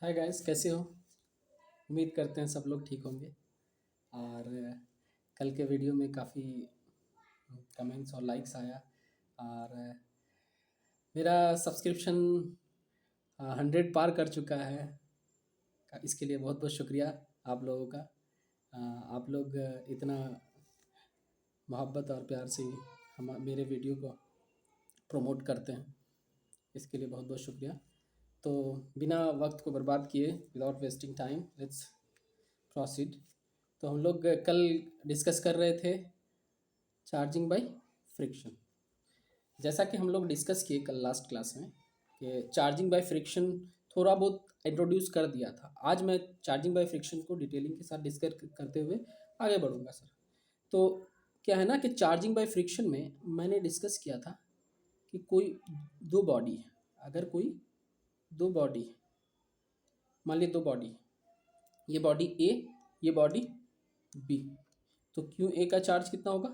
Hi guys, कैसे हो? उम्मीद करते हैं सब लोग ठीक होंगे। और कल के वीडियो में काफ़ी कमेंट्स और लाइक्स आया। और मेरा सब्सक्रिप्शन 100 पार कर चुका है। इसके लिए बहुत बहुत शुक्रिया आप लोगों का। आप लोग इतना मोहब्बत और प्यार से हम मेरे वीडियो को प्रमोट करते हैं, इसके लिए बहुत बहुत शुक्रिया। तो बिना वक्त को बर्बाद किए, without wasting time, let's proceed. तो हम लोग कल डिस्कस कर रहे थे चार्जिंग बाय फ्रिक्शन। जैसा कि हम लोग डिस्कस किए कल लास्ट क्लास में कि चार्जिंग बाय फ्रिक्शन थोड़ा बहुत इंट्रोड्यूस कर दिया था। आज मैं चार्जिंग बाय फ्रिक्शन को डिटेलिंग के साथ डिस्कस करते हुए आगे बढ़ूंगा सर। तो क्या है ना कि चार्जिंग बाय फ्रिक्शन में मैंने डिस्कस किया था कि कोई दो बॉडी है। अगर कोई दो बॉडी है, मान ली दो बॉडी है, ये बॉडी ए, ये बॉडी बी, तो क्यू ए का चार्ज कितना होगा?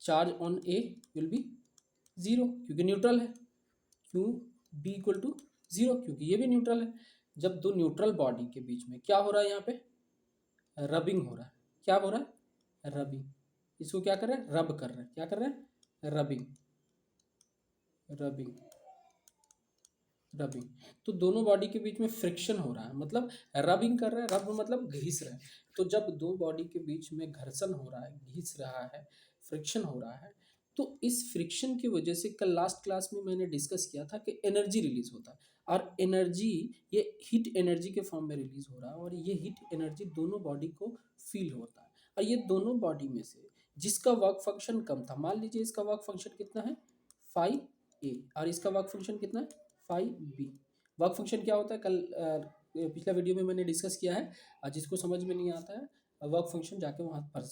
Charge on A will be zero, क्योंकि न्यूट्रल है। Q B equal to zero, क्योंकि ये भी न्यूट्रल है। जब दो न्यूट्रल बॉडी के बीच में क्या हो रहा है? यहाँ पे रबिंग हो रहा है। क्या हो रहा है? रबिंग। इसको क्या कर रहे हैं? रब कर रहे हैं। क्या कर रहे हैं? रबिंग। रबिंग। रबिंग। तो दोनों बॉडी के बीच में फ्रिक्शन हो रहा है, मतलब रबिंग कर रहा है। रब मतलब घिस रहे हैं। तो जब दो बॉडी के बीच में घर्षण हो रहा है, घिस रहा है, फ्रिक्शन हो रहा है, तो इस फ्रिक्शन की वजह से कल लास्ट क्लास में मैंने डिस्कस किया था कि एनर्जी रिलीज होता है। और एनर्जी, ये हीट एनर्जी के फॉर्म में रिलीज हो रहा है। और ये हीट एनर्जी दोनों बॉडी को फील होता है। और ये दोनों बॉडी में से जिसका वर्क फंक्शन कम था, मान लीजिए इसका वर्क फंक्शन कितना है? 5A, और इसका वर्क फंक्शन कितना है? 5B। वर्क फंक्शन क्या होता है? कल पिछला वीडियो में मैंने डिस्कस किया है। जिसको समझ में नहीं आता है वर्क फंक्शन, जाके वहाँ पर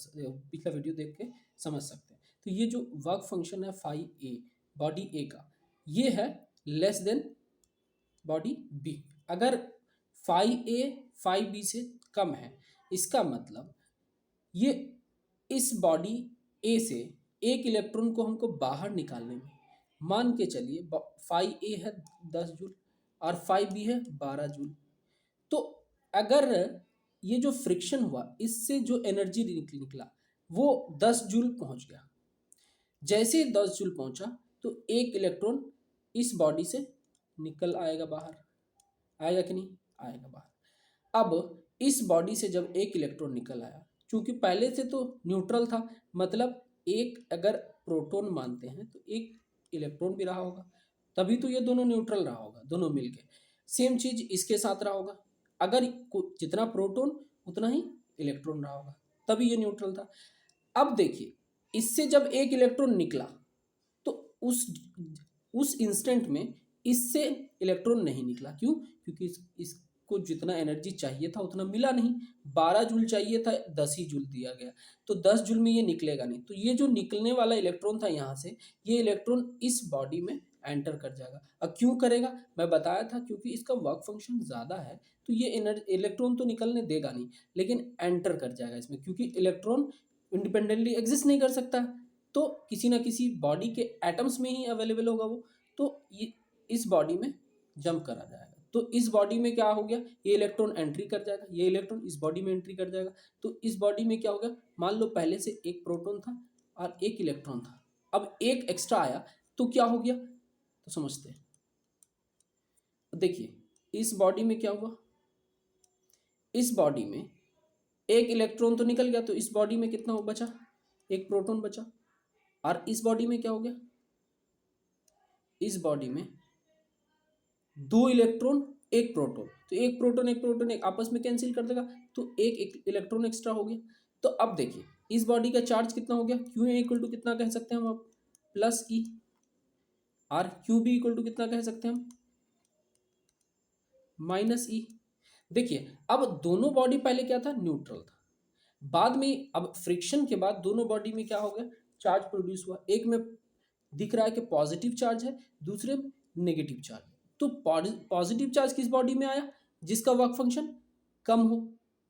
पिछला वीडियो देख के समझ सकते हैं। तो ये जो वर्क फंक्शन है 5A, बॉडी ए का, ये है लेस देन बॉडी बी। अगर 5A 5B से कम है, इसका मतलब ये इस बॉडी ए से एक इलेक्ट्रॉन को हमको बाहर निकालने में, मान के चलिए 5A है 10 जूल और 5B है 12 जूल। तो अगर ये जो फ्रिक्शन हुआ, इससे जो एनर्जी निकला वो 10 जूल पहुंच गया। जैसे 10 जूल पहुंचा तो एक इलेक्ट्रॉन इस बॉडी से निकल आएगा बाहर। आएगा कि नहीं? आएगा बाहर। अब इस बॉडी से जब एक इलेक्ट्रॉन निकल आया, क्योंकि पहले से तो न्यूट्रल था, मतलब एक अगर प्रोटॉन मानते हैं तो एक इलेक्ट्रॉन भी रहा होगा, तभी तो ये दोनों न्यूट्रल रहा होगा, दोनों मिलके। सेम चीज इसके साथ रहा होगा। अगर जितना प्रोटॉन उतना ही इलेक्ट्रॉन रहा होगा, तभी ये न्यूट्रल था। अब देखिए, इससे जब एक इलेक्ट्रॉन निकला तो उस इंस्टेंट में इससे इलेक्ट्रॉन नहीं निकला। क्यों? क्योंकि इसको जितना एनर्जी चाहिए था उतना मिला नहीं। 12 जूल चाहिए था, 10 ही जूल दिया गया, तो 10 जूल में ये निकलेगा नहीं। तो ये जो निकलने वाला इलेक्ट्रॉन था यहाँ से, ये इलेक्ट्रॉन इस बॉडी में एंटर कर जाएगा। अब क्यों करेगा? मैं बताया था, क्योंकि इसका वर्क फंक्शन ज़्यादा है, तो ये इलेक्ट्रॉन तो निकलने देगा नहीं, लेकिन एंटर कर जाएगा इसमें, क्योंकि इलेक्ट्रॉन इंडिपेंडेंटली एग्जिस्ट नहीं कर सकता, तो किसी ना किसी बॉडी के एटम्स में ही अवेलेबल होगा वो। तो ये इस बॉडी में जंप करा जाएगा। तो इस बॉडी में क्या हो गया? ये इलेक्ट्रॉन एंट्री कर जाएगा, ये इलेक्ट्रॉन इस बॉडी में एंट्री कर जाएगा। तो इस बॉडी में क्या हो गया? मान लो पहले से एक प्रोटॉन था और एक इलेक्ट्रॉन था, अब एक एक्स्ट्रा आया, तो क्या हो गया? तो समझते हैं। देखिए, इस बॉडी में क्या हुआ? इस बॉडी में एक इलेक्ट्रॉन तो निकल गया, तो इस बॉडी में कितना हो बचा? एक प्रोटॉन बचा। और इस बॉडी में क्या हो गया? इस बॉडी में दो इलेक्ट्रॉन एक प्रोटॉन, तो एक प्रोटॉन एक प्रोटॉन एक आपस में कैंसिल कर देगा, तो एक इलेक्ट्रॉन एक्स्ट्रा हो गया। तो अब देखिए, इस बॉडी का चार्ज कितना हो गया? क्यू ए इक्वल टू कितना कह सकते हैं हम? आप प्लस ई। और क्यू बी इक्वल टू कितना कह सकते हैं हम? माइनस ई। देखिए, अब दोनों बॉडी पहले क्या था? न्यूट्रल था। बाद में अब फ्रिक्शन के बाद दोनों बॉडी में क्या हो गया? चार्ज प्रोड्यूस हुआ। एक में दिख रहा है कि पॉजिटिव चार्ज है, दूसरे में नेगेटिव चार्ज है। तो पॉजिटिव चार्ज किस बॉडी में आया? जिसका वर्क फंक्शन कम हो,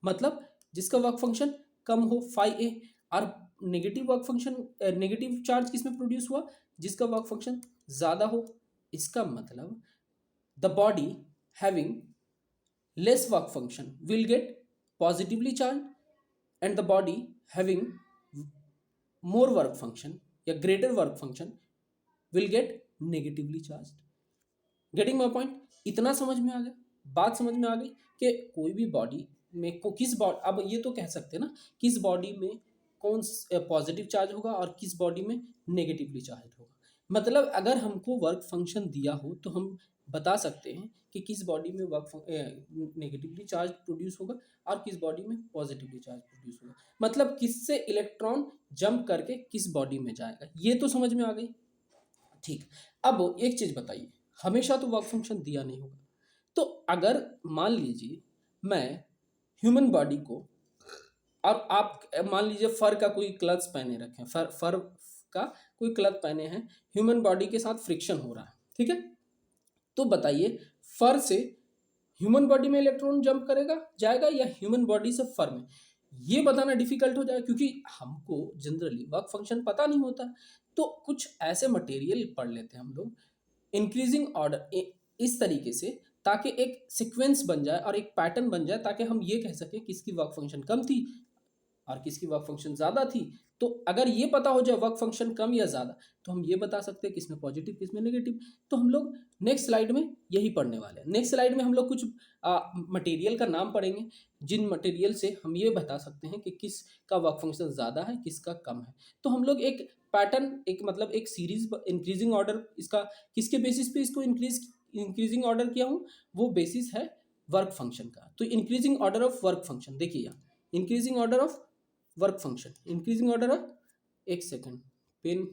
मतलब जिसका वर्क फंक्शन कम हो 5A। और negative work function, negative charge किस में प्रोड्यूस हुआ? जिसका वर्क फंक्शन ज़्यादा हो। इसका मतलब the body having less work function will get positively charged, and the body having more work function या greater work function will get negatively charged. Getting my point? इतना समझ में आ गया, बात समझ में आ गई कि कोई भी बॉडी में को किस बॉडी, अब ये तो कह सकते हैं ना किस बॉडी में कौन पॉजिटिव चार्ज होगा और किस बॉडी में नेगेटिवली चार्ज होगा। मतलब अगर हमको वर्क फंक्शन दिया हो तो हम बता सकते हैं कि किस बॉडी में वर्क नेगेटिवली चार्ज प्रोड्यूस होगा और किस बॉडी में पॉजिटिवली चार्ज प्रोड्यूस होगा। मतलब किससे इलेक्ट्रॉन जंप करके किस बॉडी में जाएगा, ये तो समझ में आ गई। ठीक, अब एक चीज बताइए, हमेशा तो वर्क फंक्शन दिया नहीं होगा, तो अगर मान लीजिए मैं ह्यूमन बॉडी को, और आप मान लीजिए फर का कोई क्लच पहने रखे, फर फर का कोई क्लच पहने हैं, ह्यूमन बॉडी के साथ फ्रिक्शन हो रहा है, ठीक है, तो बताइए फर से ह्यूमन बॉडी में इलेक्ट्रॉन जंप करेगा जाएगा या ह्यूमन बॉडी से फर में, ये बताना डिफिकल्ट हो जाएगा क्योंकि हमको जनरली वर्क फंक्शन पता नहीं होता। तो कुछ ऐसे मटेरियल पढ़ लेते हैं हम लोग इंक्रीजिंग ऑर्डर इस तरीके से, ताकि एक सीक्वेंस बन जाए और एक पैटर्न बन जाए, ताकि हम ये कह सकें किसकी वर्क फंक्शन कम थी और किसकी वर्क फंक्शन ज़्यादा थी। तो अगर ये पता हो जाए वर्क फंक्शन कम या ज़्यादा, तो हम ये बता सकते हैं किसमें पॉजिटिव किसमें नेगेटिव। तो हम लोग नेक्स्ट स्लाइड में यही पढ़ने वाले हैं। नेक्स्ट स्लाइड में हम लोग कुछ मटेरियल का नाम पढ़ेंगे जिन मटेरियल से हम ये बता सकते हैं कि किसका वर्क फंक्शन ज़्यादा है किसका कम है। तो हम लोग एक पैटर्न, एक मतलब एक सीरीज इंक्रीजिंग ऑर्डर, इसका किसके बेसिस पे इसको इंक्रीजिंग ऑर्डर किया हूँ, वो बेसिस है वर्क फंक्शन का। तो increasing order of work function देखिए यहाँ, increasing order of work function, increasing order of, एक सेकंड पेन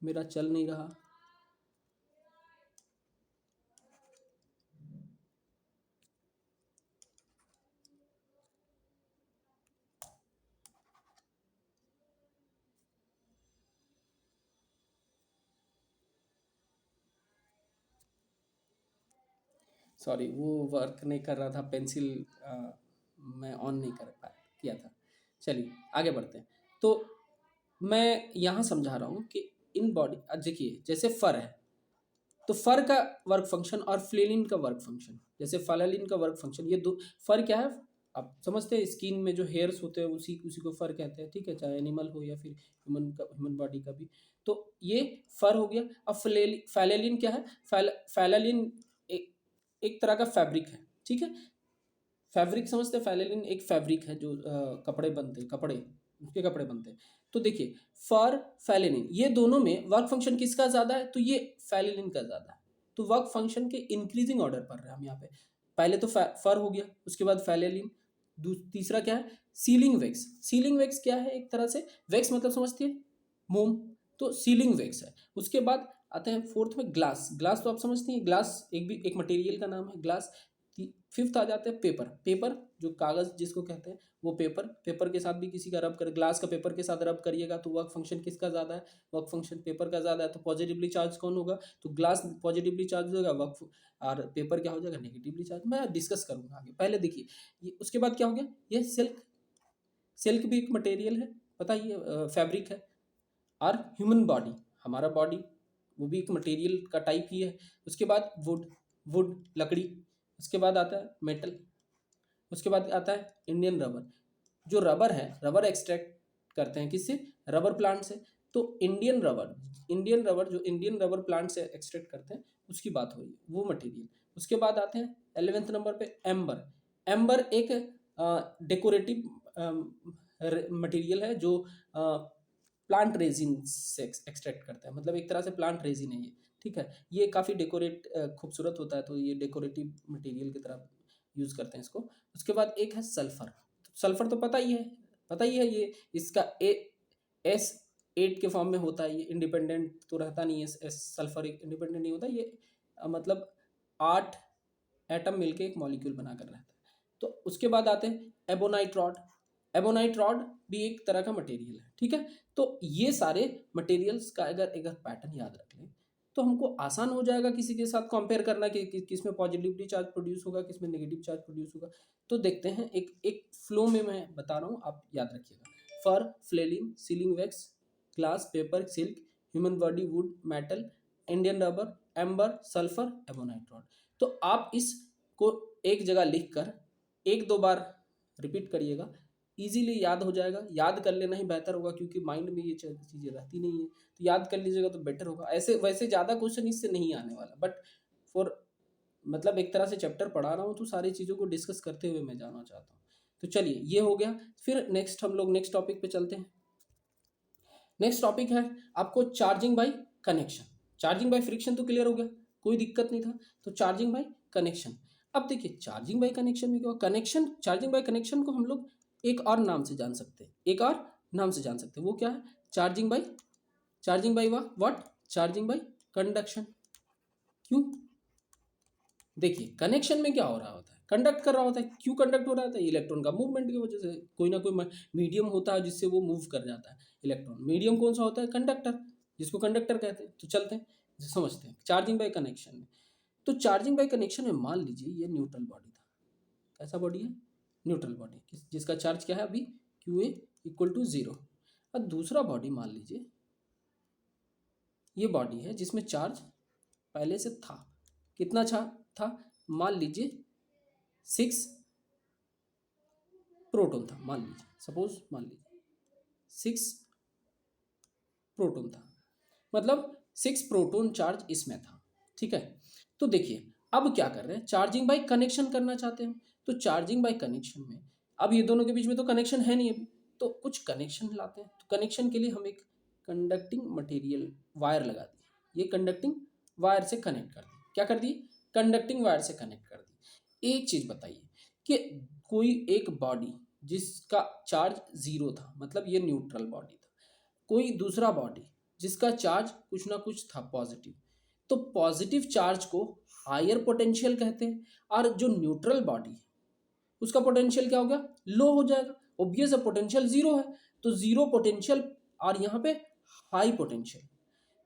मेरा चल नहीं रहा, सॉरी वो वर्क नहीं कर रहा था, पेंसिल मैं ऑन नहीं कर पाया किया था। चलिए आगे बढ़ते हैं। तो मैं यहाँ समझा रहा हूँ कि इन बॉडी, देखिए जैसे फर है तो फर का वर्क फंक्शन और फ्लेलिन का वर्क फंक्शन, जैसे फालालिन का वर्क फंक्शन, ये दो फर क्या है आप समझते हैं, स्किन में जो हेयर्स होते हैं उसी उसी को फर कहते हैं, ठीक है, चाहे एनिमल हो या फिर ह्यूमन बॉडी का भी। तो ये फर हो गया। अब फैलेलिन क्या है, फैलालिन एक तरह का फैब्रिक है, ठीक है, फैब्रिक समझते हैं, फैलेलिन एक फैब्रिक है जो कपड़े बनते हैं, कपड़े उसके कपड़े बनते हैं। तो देखिए फर फैलेलिन ये दोनों में वर्क फंक्शन किसका ज़्यादा है, तो ये फैलेलिन का ज़्यादा है। तो वर्क फंक्शन के इंक्रीजिंग ऑर्डर पढ़ रहे हैं हम यहाँ पे। पहले तो फर हो गया, उसके बाद फैलेलिन, तीसरा क्या है सीलिंग वैक्स। सीलिंग वैक्स क्या है, एक तरह से वैक्स मतलब समझती है मोम, तो सीलिंग वैक्स है। उसके बाद आते हैं फोर्थ में ग्लास। ग्लास तो आप समझती हैं, ग्लास एक मटेरियल का नाम है ग्लास। फिफ्थ आ जाते हैं पेपर। पेपर जो कागज़ जिसको कहते हैं वो पेपर, पेपर के साथ भी किसी का रब कर, ग्लास का पेपर के साथ रब करिएगा तो वर्क फंक्शन किसका ज़्यादा है, वर्क फंक्शन पेपर का ज़्यादा है। तो पॉजिटिवली चार्ज कौन होगा, तो ग्लास पॉजिटिवली चार्ज होगा, वर्क और पेपर क्या हो जाएगा नेगेटिवली चार्ज। मैं डिस्कस करूँगा आगे, पहले देखिए ये। उसके बाद क्या हो गया, ये सिल्क। सिल्क भी एक मटेरियल है, पता ही है, फैब्रिक है। और ह्यूमन बॉडी, हमारा बॉडी वो भी एक मटेरियल का टाइप ही है। उसके बाद वुड, वुड लकड़ी। उसके बाद आता है मेटल। उसके बाद आता है इंडियन रबर। जो रबर है, रबर एक्सट्रैक्ट करते हैं किससे, रबर प्लांट से। तो इंडियन रबर जो इंडियन रबर प्लांट से एक्सट्रैक्ट करते हैं उसकी बात हो रही है, वो मटेरियल। उसके बाद आते हैं 11th नंबर पे एम्बर। एम्बर एक डेकोरेटिव मटेरियल है जो प्लांट रेजिन से एक्सट्रैक्ट करता है, मतलब एक तरह से प्लांट रेजिन है ये, ठीक है। ये काफ़ी डेकोरेट खूबसूरत होता है, तो ये डेकोरेटिव मटेरियल की तरह यूज़ करते हैं इसको। उसके बाद एक है सल्फर। सल्फर तो पता ही है, पता ही है ये, इसका S8 के फॉर्म में होता है। ये इंडिपेंडेंट तो रहता नहीं है, सल्फर इंडिपेंडेंट नहीं होता ये, मतलब 8 एटम मिलके एक मॉलिक्यूल बनाकर रहता है। तो उसके बाद आते हैं एबोनाइट रॉड। एबोनाइट रॉड भी एक तरह का मटेरियल है, ठीक है। तो ये सारे मटेरियल्स का अगर अगर पैटर्न याद रख लें तो हमको आसान हो जाएगा किसी के साथ कंपेयर करना कि किस में पॉजिटिवली चार्ज प्रोड्यूस होगा, किस में नेगेटिव चार्ज प्रोड्यूस होगा। तो देखते हैं एक एक फ्लो में मैं बता रहा हूँ, आप याद रखिएगा। Fur, flannel, sealing wax, glass, paper, silk, human body, wood, metal, Indian rubber, amber, sulphur, ebonite rod. तो आप इस को एक जगह लिख कर एक दो बार रिपीट करिएगा, इजीली याद हो जाएगा। याद कर लेना ही बेहतर होगा क्योंकि माइंड में ये चीज़ें रहती नहीं है, तो याद कर लीजिएगा तो बेटर होगा। ऐसे वैसे ज़्यादा क्वेश्चन इससे नहीं आने वाला, बट फॉर मतलब एक तरह से चैप्टर पढ़ा रहा हूँ तो सारी चीज़ों को डिस्कस करते हुए मैं जाना चाहता हूँ। तो चलिए ये हो गया। फिर नेक्स्ट हम लोग नेक्स्ट टॉपिक पे चलते हैं। नेक्स्ट टॉपिक है आपको charging by connection. Charging by friction तो क्लियर हो गया, कोई दिक्कत नहीं था। तो चार्जिंग बाय कनेक्शन, अब देखिए चार्जिंग बाय कनेक्शन में क्या, कनेक्शन चार्जिंग बाय कनेक्शन को हम लोग एक और नाम से जान सकते हैं, एक और नाम से जान सकते हैं। वो क्या है? Charging by what? Charging by conduction. क्यों? देखिए कनेक्शन में क्या हो रहा होता है, कंडक्ट कर रहा होता है। क्यों कंडक्ट हो रहा होता है? इलेक्ट्रॉन का मूवमेंट की वजह से। कोई ना कोई मीडियम होता है जिससे वो मूव कर जाता है इलेक्ट्रॉन। मीडियम कौन सा होता है? कंडक्टर, जिसको कंडक्टर कहते हैं। तो चलते हैं समझते हैं चार्जिंग बाय कनेक्शन में। तो चार्जिंग बाय कनेक्शन में मान लीजिए ये न्यूट्रल बॉडी था। कैसा बॉडी है? न्यूट्रल बॉडी, जिसका चार्ज क्या है अभी? Q A equal to 0। अब दूसरा बॉडी मान लीजिए ये बॉडी है जिसमें चार्ज पहले से था। कितना था? मान लीजिए 6 प्रोटॉन था। मान लीजिए, सपोज मान लीजिए 6 प्रोटॉन था, मतलब 6 प्रोटॉन चार्ज इसमें था। ठीक है, तो देखिए अब क्या कर रहे हैं, चार्जिंग बाय कनेक्शन करना चाहते हैं। तो चार्जिंग बाय कनेक्शन में अब ये दोनों के बीच में तो कनेक्शन है नहीं अभी, तो कुछ कनेक्शन लाते हैं। तो कनेक्शन के लिए हम एक कंडक्टिंग मटेरियल वायर लगा दिए। ये कंडक्टिंग वायर से कनेक्ट कर दिए। क्या कर दिए? कंडक्टिंग वायर से कनेक्ट कर दिए। एक चीज बताइए कि कोई एक बॉडी जिसका चार्ज 0 था, मतलब ये न्यूट्रल बॉडी था, कोई दूसरा बॉडी जिसका चार्ज कुछ ना कुछ था पॉजिटिव, तो पॉजिटिव चार्ज को हायर पोटेंशियल कहते हैं, और जो न्यूट्रल बॉडी है उसका पोटेंशियल क्या हो गया? लो हो जाएगा। ऑब्वियस है, पोटेंशियल 0 है, तो 0 पोटेंशियल और यहाँ पे हाई पोटेंशियल।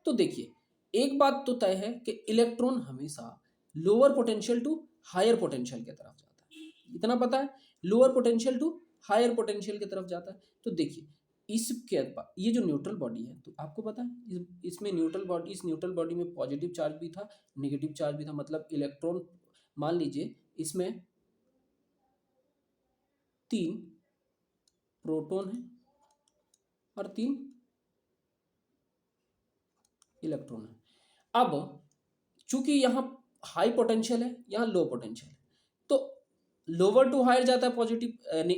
तो देखिए एक बात तो तय है कि इलेक्ट्रॉन हमेशा lower potential to higher potential की तरफ जाता है, इतना पता है। Lower potential to higher potential की तरफ जाता है। तो देखिए इसके ये जो न्यूट्रल बॉडी है, तो आपको पता है इसमें न्यूट्रल बॉडी, इस न्यूट्रल बॉडी में पॉजिटिव चार्ज भी था, नेगेटिव चार्ज भी था। मतलब इलेक्ट्रॉन मान लीजिए इसमें 3 प्रोटॉन है और 3 इलेक्ट्रॉन है। अब चूंकि यहाँ हाई पोटेंशियल है, यहाँ लो पोटेंशियल है, तो लोअर टू हायर जाता है पॉजिटिव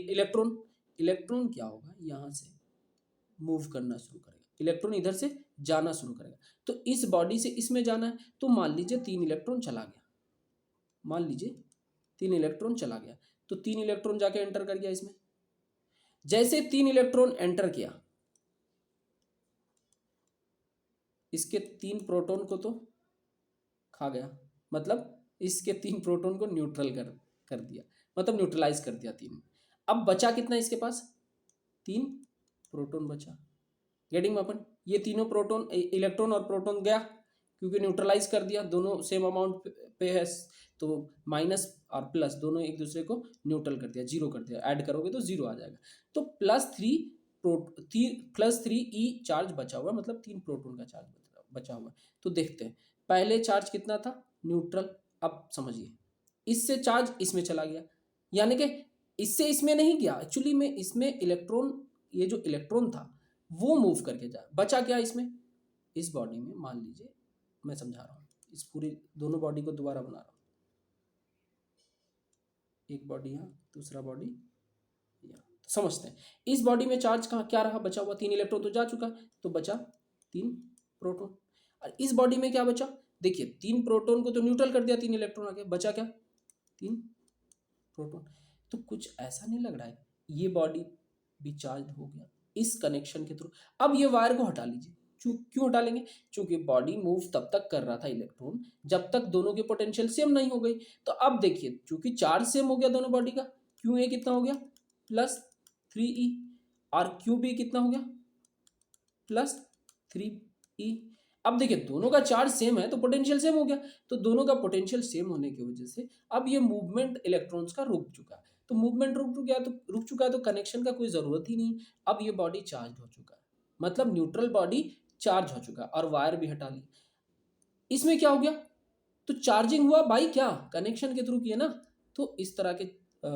इलेक्ट्रॉन। इलेक्ट्रॉन क्या होगा, यहाँ से मूव करना शुरू करेगा, इलेक्ट्रॉन इधर से जाना शुरू करेगा। तो इस बॉडी से इसमें जाना है, तो मान लीजिए 3 इलेक्ट्रॉन चला गया। मान लीजिए 3 इलेक्ट्रॉन चला गया, तो 3 इलेक्ट्रॉन जाके एंटर कर गया इसमें। जैसे 3 इलेक्ट्रॉन एंटर किया, इसके 3 प्रोटॉन को तो खा गया, मतलब इसके 3 प्रोटॉन को न्यूट्रल कर दिया, मतलब न्यूट्रलाइज कर दिया 3। अब बचा कितना इसके पास? 3 प्रोटॉन बचा। गेटिंग अपन, ये तीनों प्रोटॉन इलेक्ट्रॉन और प्रोटॉन गया क्योंकि न्यूट्रलाइज कर दिया, दोनों सेम अमाउंट पे है, तो माइनस और प्लस दोनों एक दूसरे को न्यूट्रल कर दिया, 0 कर दिया। ऐड करोगे तो 0 आ जाएगा। तो +3 ई चार्ज बचा हुआ, मतलब 3 प्रोटॉन का चार्ज बचा हुआ। तो देखते हैं पहले चार्ज कितना था? न्यूट्रल। अब समझिए इससे चार्ज इसमें चला गया, यानी कि इससे इसमें नहीं गया, एक्चुअली में इसमें इलेक्ट्रॉन, ये जो इलेक्ट्रॉन था वो मूव करके जा, बचा क्या इसमें? इस बॉडी में मान लीजिए, मैं समझा रहा हूँ, इस पूरी दोनों बॉडी को दोबारा बना रहा हूँ। एक बॉडी यहाँ, दूसरा बॉडी यहाँ। तो समझते हैं इस बॉडी में चार्ज कहाँ क्या रहा? बचा हुआ 3 इलेक्ट्रॉन तो जा चुका, तो बचा 3 प्रोटॉन। और इस बॉडी में क्या बचा? देखिए 3 प्रोटॉन को तो न्यूट्रल कर दिया, 3 इलेक्ट्रॉन आ गया, बचा क्या? 3 प्रोटॉन। तो कुछ ऐसा नहीं लग रहा है ये बॉडी भी चार्ज हो गया इस कनेक्शन के थ्रू? अब ये वायर को हटा लीजिए। क्यों हटा लेंगे? क्योंकि बॉडी मूव तब तक कर रहा था इलेक्ट्रॉन जब तक दोनों के पोटेंशियल सेम नहीं हो गई। तो अब देखिए चूंकि चार्ज सेम हो गया दोनों बॉडी का, क्यू ए कितना हो गया? +3e, और क्यू बी कितना हो गया? +3e। अब देखिए दोनों का चार्ज सेम है तो पोटेंशियल सेम हो गया, तो दोनों का पोटेंशियल सेम होने की वजह से अब ये मूवमेंट इलेक्ट्रॉन्स का रुक चुका है। तो मूवमेंट रुक चुका है, तो कनेक्शन का कोई ज़रूरत ही नहीं। अब ये बॉडी चार्ज हो चुका है, मतलब न्यूट्रल बॉडी चार्ज हो चुका है, और वायर भी हटा ली। इसमें क्या हो गया? तो चार्जिंग हुआ बाई क्या, कनेक्शन के थ्रू किया ना, तो इस तरह के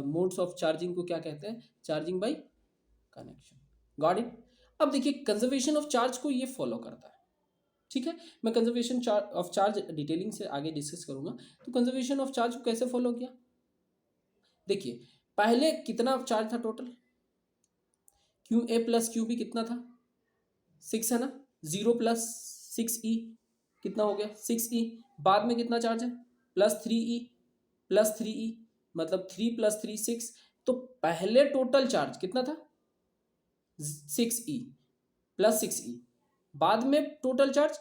मोड्स ऑफ चार्जिंग को क्या कहते हैं, charging by connection. Got it. अब देखिए कंजर्वेशन ऑफ चार्ज को ये फॉलो करता है, ठीक है। मैं कंजर्वेशन ऑफ चार्ज डिटेलिंग से आगे डिस्कस करूंगा। तो कंजर्वेशन ऑफ चार्ज को कैसे फॉलो किया, देखिए पहले कितना चार्ज था total, Q A plus Q B कितना था, 6 है ना, 0 प्लस 6 ई कितना हो गया 6 ई। बाद में कितना चार्ज है, प्लस 3 ई मतलब 3 प्लस 3 6। तो पहले टोटल चार्ज कितना था 6 ई प्लस 6 ई, बाद में टोटल चार्ज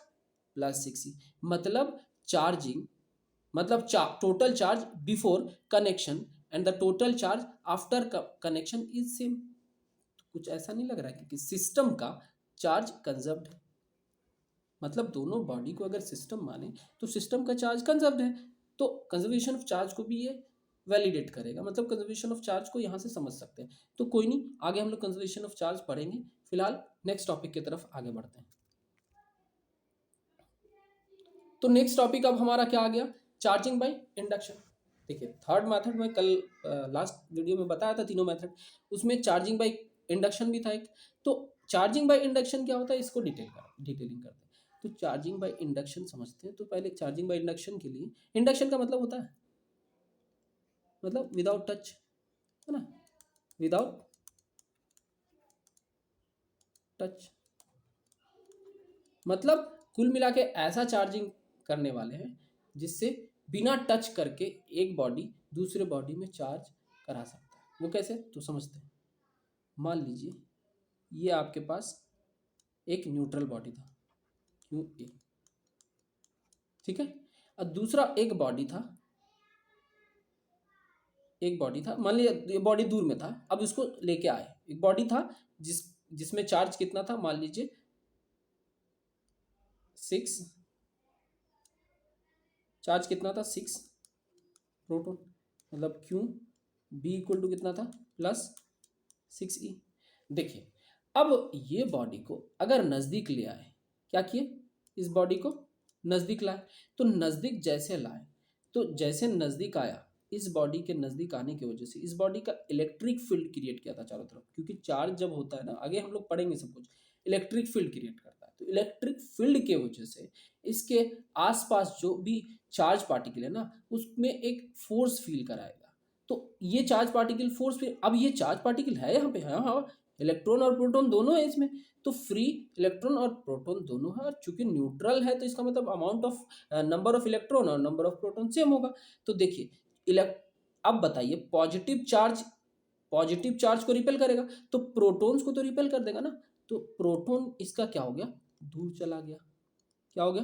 प्लस 6 ई। मतलब चार्जिंग मतलब total charge before connection and the total charge after connection is same. कुछ ऐसा नहीं लग रहा है कि सिस्टम का चार्ज कंजर्व्ड है, मतलब दोनों बॉडी को अगर सिस्टम माने तो सिस्टम का चार्ज कंजर्व्ड है, तो कंजर्वेशन ऑफ चार्ज को भी ये वैलिडेट करेगा, मतलब कंजर्वेशन ऑफ चार्ज को यहाँ से समझ सकते हैं। तो कोई नहीं, आगे हम लोग कंजर्वेशन ऑफ चार्ज पढ़ेंगे। फिलहाल नेक्स्ट टॉपिक की तरफ आगे बढ़ते हैं। तो नेक्स्ट टॉपिक अब हमारा क्या आ गया, चार्जिंग बाय इंडक्शन। देखिए थर्ड मेथड में कल लास्ट वीडियो में बताया था तीनों मेथड, उसमें चार्जिंग बाय इंडक्शन भी था एक। तो चार्जिंग बाय इंडक्शन क्या होता है, इसको डिटेलिंग करते हैं। तो चार्जिंग बाय इंडक्शन समझते हैं। तो पहले चार्जिंग बाय इंडक्शन के लिए, इंडक्शन का मतलब होता है मतलब विदाउट टच, है ना, विदाउट टच, मतलब कुल मिला के ऐसा चार्जिंग करने वाले हैं जिससे बिना टच करके एक बॉडी दूसरे बॉडी में चार्ज करा सकता है। वो कैसे, तो समझते हैं। मान लीजिए ये आपके पास एक न्यूट्रल बॉडी था क्यू ए, ठीक है, और दूसरा एक बॉडी था, मान लीजिए ये बॉडी दूर में था, अब इसको लेके आए, एक बॉडी था जिसमें चार्ज कितना था, मान लीजिए 6, चार्ज कितना था 6 प्रोटॉन, मतलब क्यू बी इक्वल टू कितना था +6 ई। देखिए अब ये बॉडी को अगर नज़दीक ले आए, क्या किए, इस बॉडी को नज़दीक लाए, तो नज़दीक जैसे लाए, तो जैसे नज़दीक आया, इस बॉडी के नज़दीक आने की वजह से इस बॉडी का इलेक्ट्रिक फील्ड क्रिएट किया था चारों तरफ, क्योंकि चार्ज जब होता है ना, आगे हम लोग पढ़ेंगे सब कुछ, इलेक्ट्रिक फील्ड क्रिएट करता है। तो इलेक्ट्रिक फील्ड के वजह से इसके आसपास जो भी चार्ज पार्टिकल है ना, उसमें एक फोर्स फील कराएगा। तो ये चार्ज पार्टिकल फोर्स फील, अब ये चार्ज पार्टिकल है यहाँ पे, हाँ इलेक्ट्रॉन और प्रोटॉन दोनों है इसमें, तो फ्री इलेक्ट्रॉन और प्रोटॉन दोनों है, और चूंकि न्यूट्रल है तो इसका मतलब amount of number of electron और नंबर ऑफ प्रोटॉन सेम होगा। तो देखिए अब बताइए पॉजिटिव चार्ज को रिपेल करेगा, तो प्रोटॉन्स को तो रिपेल कर देगा ना, तो प्रोटॉन इसका क्या हो गया, दूर चला गया। क्या हो गया,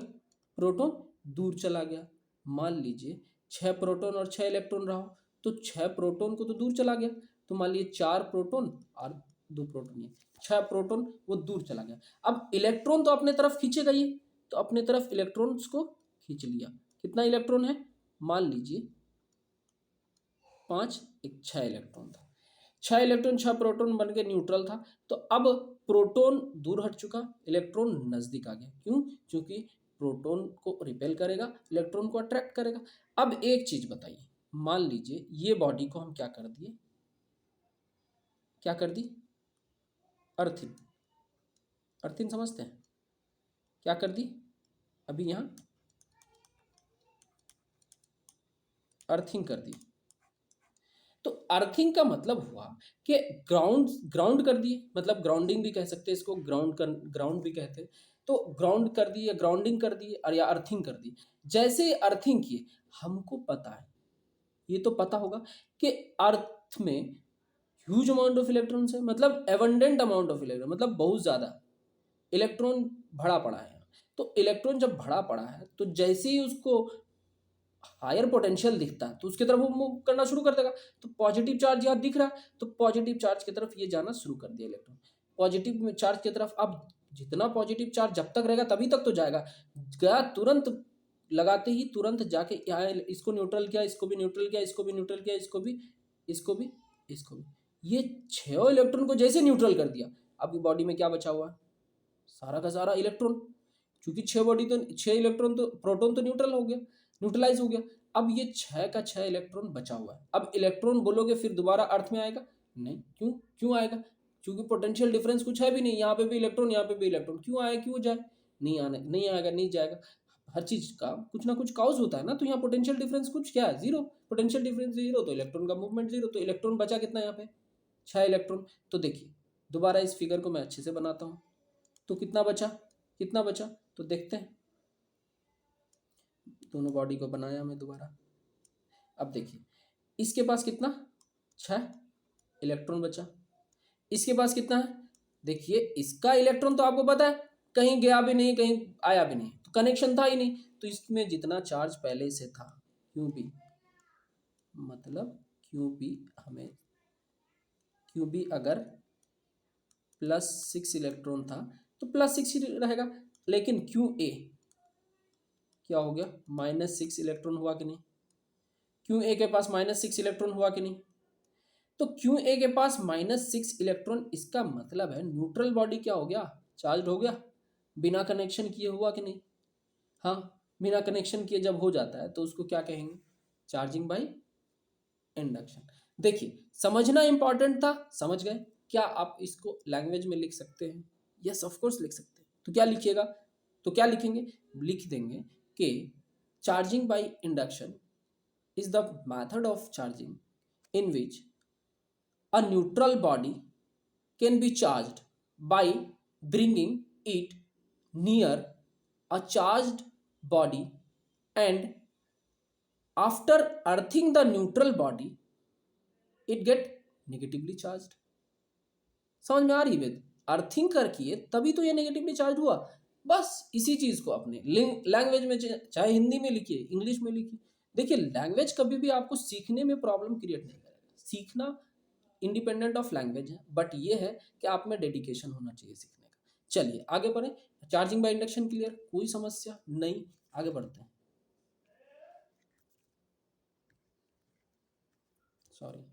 प्रोटॉन दूर चला गया। मान लीजिए 6 प्रोटॉन और 6 इलेक्ट्रॉन रहा हो, तो 6 प्रोटॉन को तो दूर चला गया, तो मान लीजिए 4 प्रोटॉन और 2 प्रोटॉन, ये 6 प्रोटॉन वो दूर चला गया। अब इलेक्ट्रॉन तो अपने तरफ खींचेगा ये, तो अपने तरफ इलेक्ट्रॉन्स को खींच लिया। कितना इलेक्ट्रॉन है, मान लीजिए 5, एक 6 इलेक्ट्रॉन था, 6 इलेक्ट्रॉन 6 प्रोटॉन बन के न्यूट्रल था। तो अब प्रोटॉन दूर हट चुका, इलेक्ट्रॉन नजदीक आ गया, क्यों, क्योंकि प्रोटॉन को रिपेल करेगा, इलेक्ट्रॉन को अट्रैक्ट करेगा। अब एक चीज बताइए, मान लीजिए ये बॉडी को हम क्या कर दिए, क्या कर दी, अर्थिन समझते हैं, क्या कर दी, अभी यहां अर्थिंग कर दी। तो अर्थिंग का मतलब हुआ कि ग्राउंड कर दिए, मतलब ग्राउंडिंग भी कह सकते हैं इसको, ग्राउंड भी कहते हैं। तो ग्राउंड कर दी या ग्राउंडिंग कर दी और या अर्थिंग कर दी। जैसे अर्थिंग किए, हमको पता है, ये तो पता होगा कि अर्थ में ह्यूज अमाउंट ऑफ इलेक्ट्रॉन्स है, मतलब एबंडेंट अमाउंट ऑफ इलेक्ट्रॉन, मतलब बहुत ज्यादा इलेक्ट्रॉन भरा पड़ा है। तो इलेक्ट्रॉन जब भरा पड़ा है, तो जैसे ही उसको हायर पोटेंशियल दिखता है तो उसकी तरफ वो मूव करना शुरू कर देगा। तो पॉजिटिव चार्ज यहाँ दिख रहा है, तो पॉजिटिव चार्ज की तरफ ये जाना शुरू कर दिया इलेक्ट्रॉन, पॉजिटिव चार्ज की तरफ। अब जितना पॉजिटिव चार्ज जब तक रहेगा तभी तक तो जाएगा, गया तुरंत, लगाते ही तुरंत जाके यहाँ इसको न्यूट्रल किया, इसको भी न्यूट्रल किया, इसको भी न्यूट्रल किया, इसको भी, इसको भी, इसको भी। ये 6 इलेक्ट्रॉन को जैसे न्यूट्रल कर दिया, अब बॉडी में क्या बचा हुआ है, सारा का सारा इलेक्ट्रॉन, क्योंकि 6 इलेक्ट्रॉन तो प्रोटॉन तो न्यूट्रल हो गया। न्यूट्रलाइज हो गया। अब ये 6 का 6 इलेक्ट्रॉन बचा हुआ है। अब इलेक्ट्रॉन बोलोगे फिर दोबारा अर्थ में आएगा? नहीं। क्यों? क्यों आएगा? क्योंकि पोटेंशियल डिफरेंस कुछ है भी नहीं, यहाँ पे भी इलेक्ट्रॉन, यहाँ पे भी इलेक्ट्रॉन, क्यों आए क्यों जाए? नहीं आने, नहीं आएगा, नहीं जाएगा। हर चीज का कुछ ना कुछ कॉज होता है ना, तो यहाँ पोटेंशियल डिफरेंस कुछ क्या है? जीरो। पोटेंशियल डिफरेंस जीरो तो इलेक्ट्रॉन का मूवमेंट जीरो, तो इलेक्ट्रॉन बचा कितना यहाँ पे? 6 इलेक्ट्रॉन। तो देखिए दोबारा इस फिगर को मैं अच्छे से बनाता हूँ। तो कितना बचा, कितना बचा? तो देखते हैं, दोनों बॉडी को बनाया मैं दोबारा। अब देखिए इसके पास कितना, 6 इलेक्ट्रॉन बचा। इसके पास कितना है? देखिए इसका इलेक्ट्रॉन तो आपको पता है कहीं गया भी नहीं, कहीं आया भी नहीं, तो कनेक्शन था ही नहीं। तो इसमें जितना चार्ज पहले से था क्यू बी, मतलब क्यू बी हमें, क्यू बी अगर +6 इलेक्ट्रॉन था तो +6 ही रहेगा। लेकिन क्यू ए क्या हो गया, -6 इलेक्ट्रॉन हुआ कि नहीं? क्यू ए के पास -6 इलेक्ट्रॉन हुआ कि नहीं? तो क्यू ए के पास -6 इलेक्ट्रॉन, इसका मतलब है न्यूट्रल बॉडी क्या हो गया, चार्ज हो गया, बिना कनेक्शन किए हुआ कि नहीं? हाँ, बिना कनेक्शन किए जब हो जाता है तो उसको क्या कहेंगे, चार्जिंग बाय इंडक्शन। देखिए समझना इंपॉर्टेंट था, समझ गए? क्या आप इसको लैंग्वेज में लिख सकते हैं? यस ऑफ कोर्स लिख सकते हैं। तो क्या लिखिएगा, तो क्या लिखेंगे, लिख देंगे कि charging by induction is the method of charging in which a neutral body can be charged by bringing it near a charged body, and after earthing the neutral body it get negatively charged। समझ में आ रही है? Earthing कर किए तभी तो ये negatively charge हुआ। बस इसी चीज को अपने लैंग्वेज में, चाहे हिंदी में लिखिए, इंग्लिश में लिखिए। देखिए लैंग्वेज कभी भी आपको सीखने में प्रॉब्लम क्रिएट नहीं करेगा। सीखना इंडिपेंडेंट ऑफ लैंग्वेज है, बट ये है कि आप में डेडिकेशन होना चाहिए सीखने का। चलिए आगे बढ़े। चार्जिंग बाय इंडक्शन क्लियर, कोई समस्या नहीं, आगे बढ़ते हैं। सॉरी,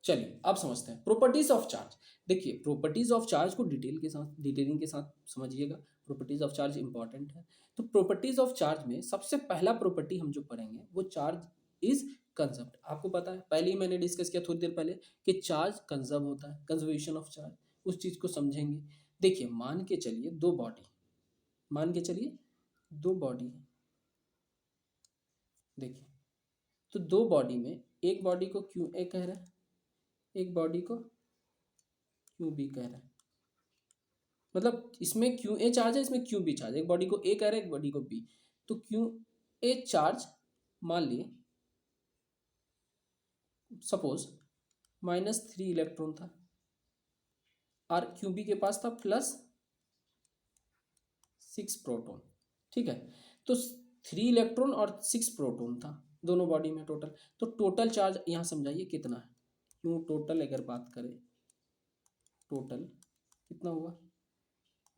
चलिए अब समझते हैं प्रॉपर्टीज ऑफ चार्ज। देखिए प्रॉपर्टीज ऑफ चार्ज को डिटेलिंग के साथ समझिएगा। प्रॉपर्टीज ऑफ चार्ज इंपॉर्टेंट है। तो प्रॉपर्टीज ऑफ चार्ज में सबसे पहला प्रॉपर्टी हम जो पढ़ेंगे वो चार्ज इज कंजर्व्ड। आपको पता है, पहले ही मैंने डिस्कस किया थोड़ी देर पहले कि चार्ज कंजर्व होता है, कंजर्वेशन ऑफ चार्ज, उस चीज को समझेंगे। देखिए मान के चलिए दो बॉडी, मान के चलिए दो बॉडी है। देखिए तो दो बॉडी में एक बॉडी को क्यू ए कह रहे हैं, एक बॉडी को क्यू बी कह रहे हैं। मतलब इसमें क्यू ए चार्ज है, इसमें क्यू बी चार्ज है। एक बॉडी को ए कह रहे हैं, एक बॉडी को बी। तो क्यू ए चार्ज मान लिए सपोज -3 इलेक्ट्रॉन था और क्यू बी के पास था +6 प्रोटॉन। ठीक है, तो 3 इलेक्ट्रॉन और 6 प्रोटॉन था दोनों बॉडी में टोटल। तो टोटल चार्ज यहाँ समझाइए कितना है। क्यों टोटल अगर बात करें, टोटल कितना हुआ,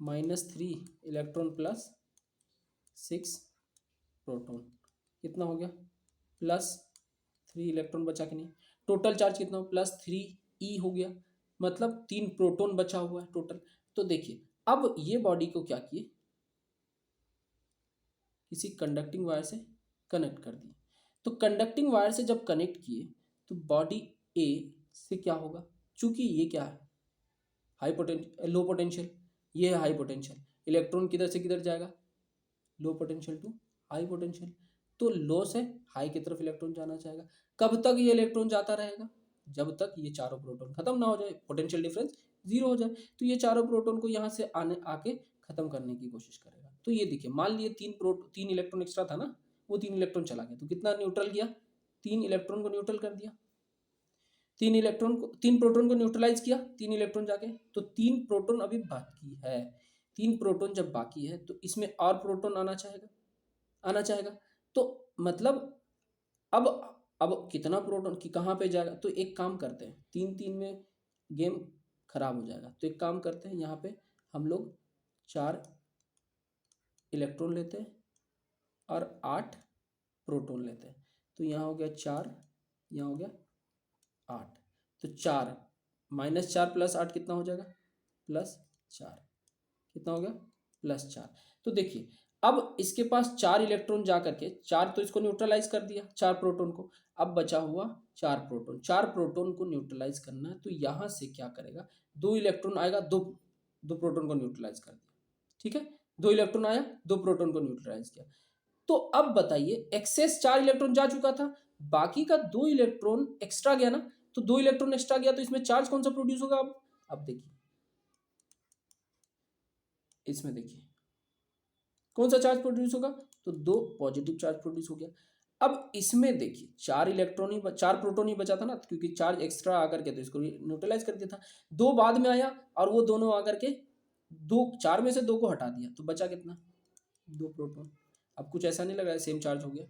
-3 इलेक्ट्रॉन +6 प्रोटॉन, कितना हो गया, +3 इलेक्ट्रॉन बचा कि नहीं? टोटल चार्ज कितना हो, +3 हो गया, मतलब 3 प्रोटॉन बचा हुआ है टोटल। तो देखिए अब ये बॉडी को क्या किए, किसी कंडक्टिंग वायर से कनेक्ट कर दिए। तो कंडक्टिंग वायर से जब कनेक्ट किए तो बॉडी ए से क्या होगा, चूंकि ये क्या है, हाई पोटेंशियल, लो पोटेंशियल, ये है हाई पोटेंशियल, इलेक्ट्रॉन किधर से किधर जाएगा, low potential to high potential. तो लो से हाई की तरफ इलेक्ट्रॉन जाना चाहेगा। कब तक ये इलेक्ट्रॉन जाता रहेगा, जब तक ये चारों प्रोटॉन खत्म ना हो जाए, पोटेंशियल डिफरेंस जीरो हो जाए। तो ये चारों प्रोटॉन को यहाँ से आने आके खत्म करने की कोशिश करेगा। तो ये देखिए मान लिए 3 इलेक्ट्रॉन एक्स्ट्रा था ना, वो 3 इलेक्ट्रॉन चला गया, तो कितना न्यूट्रल किया, 3 इलेक्ट्रॉन को न्यूट्रल कर दिया। 3 प्रोटॉन को न्यूट्रलाइज किया, 3 इलेक्ट्रॉन जाके, तो 3 प्रोटॉन अभी बाकी है। 3 प्रोटॉन जब बाकी है तो इसमें और प्रोटॉन आना चाहेगा, आना चाहेगा। तो मतलब अब अब कितना प्रोटॉन कि कहाँ पे जाएगा, तो एक काम करते हैं, 3 में गेम खराब हो जाएगा। तो एक काम करते हैं, यहाँ पे हम लोग 4 इलेक्ट्रॉन लेते हैं और 8 प्रोटॉन लेते हैं। तो यहाँ हो गया 4, यहाँ हो गया 8। तो 4 -4 + 8 कितना हो जाएगा, +4, कितना हो गया, +4। तो देखिए अब इसके पास 4 इलेक्ट्रॉन जा करके, 4 तो इसको न्यूट्रलाइज कर दिया 4 प्रोटॉन को, अब बचा हुआ 4 प्रोटॉन। 4 प्रोटॉन को न्यूट्रलाइज करना है तो यहाँ से क्या करेगा, 2 इलेक्ट्रॉन आएगा, दो प्रोटॉन को न्यूट्रलाइज कर दिया, ठीक है, 2 इलेक्ट्रॉन आया, 2 प्रोटॉन को न्यूट्रलाइज किया। तो अब बताइए एक्सेस 4 इलेक्ट्रॉन जा चुका था, बाकी का 2 इलेक्ट्रॉन एक्स्ट्रा गया ना, तो 2 इलेक्ट्रॉन एक्स्ट्रा गया तो इसमें चार्ज कौन सा प्रोड्यूस होगा। अब देखिए इसमें देखिए कौन सा चार्ज प्रोड्यूस होगा, तो 2 पॉजिटिव चार्ज प्रोड्यूस हो गया। अब इसमें देखिए 4 इलेक्ट्रॉन ही 4 प्रोटॉन ही बचा था ना, क्योंकि चार्ज एक्स्ट्रा आकर के तो इसको न्यूट्रलाइज कर दिया था, 2 बाद में आया और वो दोनों आकर के 2, 4 में से 2 को हटा दिया, तो बचा कितना, 2 प्रोटॉन। अब कुछ ऐसा नहीं लग रहा है, सेम चार्ज हो गया।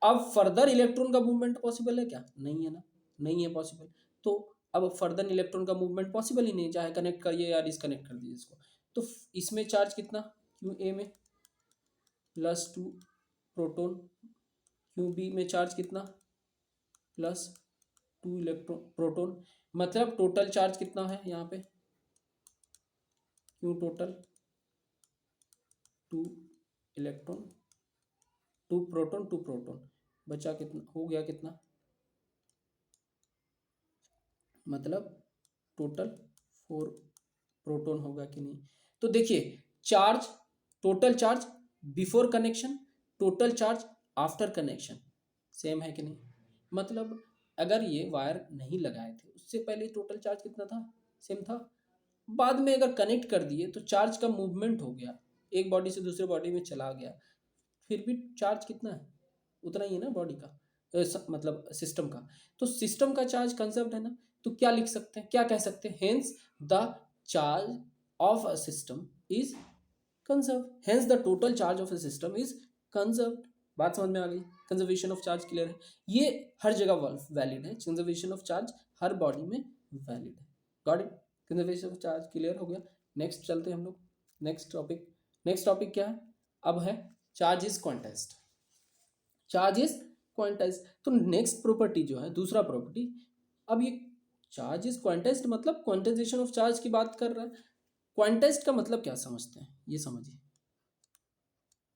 अब फर्दर इलेक्ट्रॉन का मूवमेंट पॉसिबल है क्या, नहीं है ना, नहीं है पॉसिबल। तो अब फर्दर इलेक्ट्रॉन का मूवमेंट पॉसिबल ही नहीं, चाहे कनेक्ट करिए या डिसकनेक्ट कर दीजिए इसको। तो इसमें चार्ज कितना, क्यू ए में +2 प्रोटॉन, क्यू बी में चार्ज कितना +2 इलेक्ट्रॉन प्रोटॉन, मतलब टोटल चार्ज कितना है यहाँ पे, Q total 2 electron 2 proton 2 proton, बचा कितना, हो गया कितना, मतलब टोटल 4 प्रोटॉन होगा कि नहीं। तो देखिए charge, total charge before connection, total charge after connection same है कि नहीं। मतलब अगर ये वायर नहीं लगाए थे उससे पहले टोटल चार्ज कितना था, सेम था, बाद में अगर कनेक्ट कर दिए तो चार्ज का मूवमेंट हो गया, एक बॉडी से दूसरे बॉडी में चला गया, फिर भी चार्ज कितना है, उतना ही है ना बॉडी का, मतलब सिस्टम का। तो सिस्टम का चार्ज कंजर्व्ड है ना, तो क्या लिख सकते हैं, क्या कह सकते हैं, hence the charge of a system is conserve, hence the total charge of a system is conserve. बात समझ में आ गई, कंजर्वेशन ऑफ चार्ज क्लियर है, ये हर जगह वैलिड है, conservation of charge her body में वैलिड है। Got it, conservation of charge clear हो गया। नेक्स्ट चलते हैं हम लोग, नेक्स्ट टॉपिक। नेक्स्ट टॉपिक क्या है, अब है charge is quantized, charge is quantized. तो नेक्स्ट प्रॉपर्टी जो है, दूसरा प्रॉपर्टी, अब ये चार्ज इज क्वांटाइज्ड मतलब क्वांटाइजेशन ऑफ चार्ज की बात कर रहा है। क्वांटाइज्ड का मतलब क्या समझते हैं, ये समझिए,